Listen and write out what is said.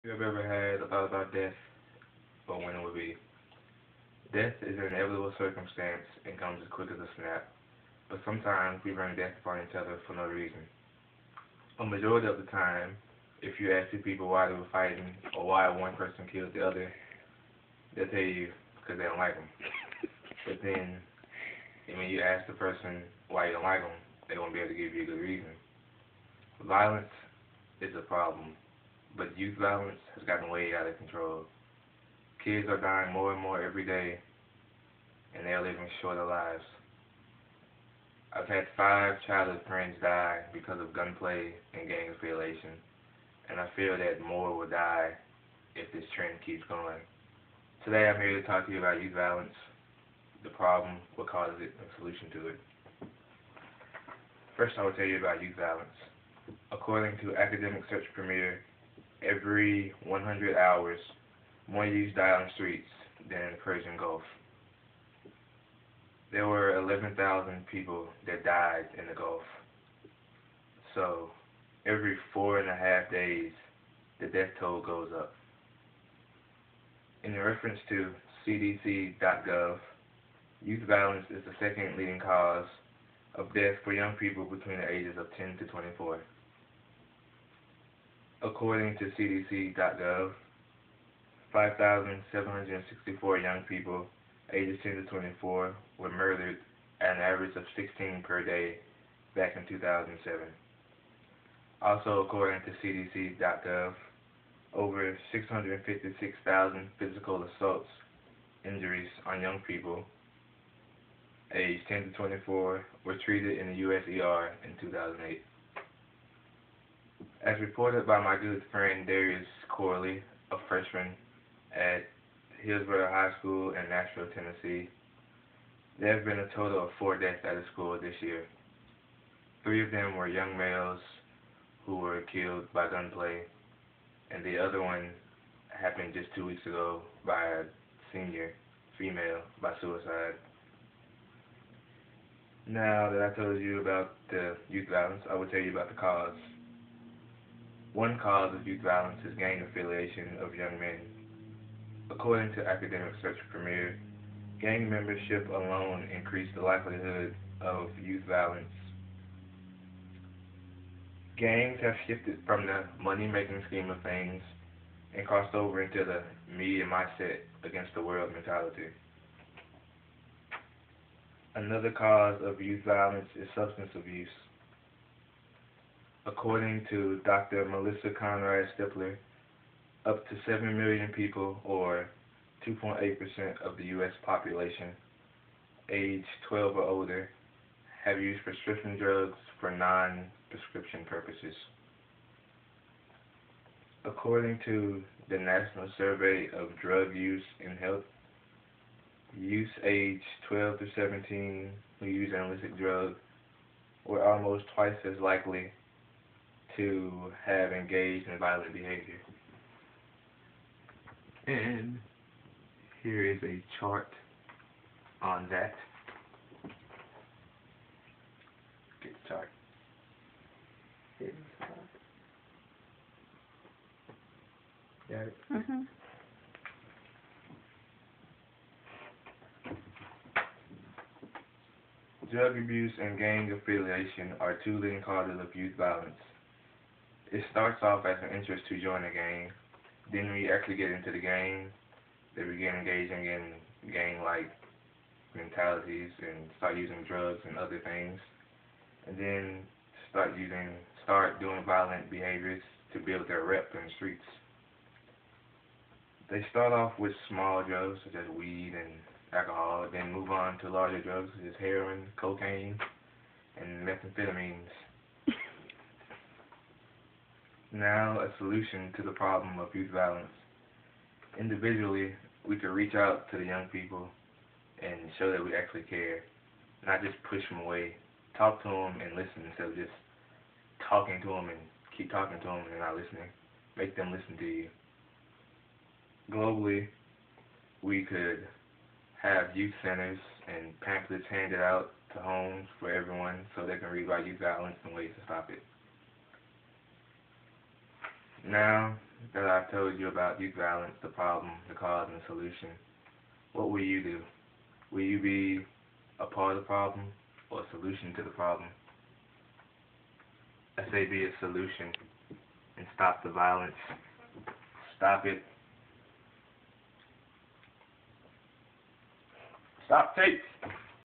You have ever had a thought about death or when it would be? Death is an inevitable circumstance and comes as quick as a snap, but sometimes we bring death upon each other for no reason. A majority of the time, if you ask two people why they were fighting or why one person killed the other, they'll tell you because they don't like them. But then, when you ask the person why you don't like them, they won't be able to give you a good reason. Violence is a problem, but youth violence has gotten way out of control. Kids are dying more and more every day, and they are living shorter lives. I've had 5 childhood friends die because of gunplay and gang affiliation, and I feel that more will die if this trend keeps going. Today I'm here to talk to you about youth violence, the problem, what causes it, and the solution to it. First I will tell you about youth violence. According to Academic Search Premier, every 100 hours, more youth die on the streets than in the Persian Gulf. There were 11,000 people that died in the Gulf. So every 4.5 days, the death toll goes up. In reference to CDC.gov, youth violence is the second leading cause of death for young people between the ages of 10 to 24. According to CDC.gov, 5,764 young people ages 10 to 24 were murdered at an average of 16 per day back in 2007. Also, according to CDC.gov, over 656,000 physical assaults injuries on young people aged 10 to 24 were treated in the U.S. ER in 2008. As reported by my good friend Darius Corley, a freshman at Hillsborough High School in Nashville, Tennessee, there have been a total of 4 deaths at the school this year. 3 of them were young males who were killed by gunplay, and the other one happened just 2 weeks ago by a senior female by suicide. Now that I told you about the youth violence, I will tell you about the cause. One cause of youth violence is gang affiliation of young men. According to Academic Search Premier, gang membership alone increased the likelihood of youth violence. Gangs have shifted from the money-making scheme of things and crossed over into the me and mindset against the world mentality. Another cause of youth violence is substance abuse. According to Dr. Melissa Conrad Stippler, up to 7 million people, or 2.8% of the U.S. population, age 12 or older, have used prescription drugs for non-prescription purposes. According to the National Survey of Drug Use and Health, youth age 12 to 17 who use an illicit drug were almost twice as likely to have engaged in violent behavior. And here is a chart on that. Get the chart. Got it? Mhm. Drug abuse and gang affiliation are 2 leading causes of youth violence. It starts off as an interest to join a gang. Then when you actually get into the gang, they begin engaging in gang-like mentalities and start using drugs and other things. And then start doing violent behaviors to build their rep in the streets. They start off with small drugs such as weed and alcohol, then move on to larger drugs such as heroin, cocaine, and methamphetamines. Now, a solution to the problem of youth violence. Individually, we could reach out to the young people and show that we actually care, not just push them away. Talk to them and listen instead of just talking to them and keep talking to them and not listening. Make them listen to you. Globally, we could have youth centers and pamphlets handed out to homes for everyone so they can read about youth violence and ways to stop it. Now, that I've told you about youth violence, the problem, the cause, and the solution, what will you do? Will you be a part of the problem or a solution to the problem? I say be a solution and stop the violence. Stop it. Stop tape.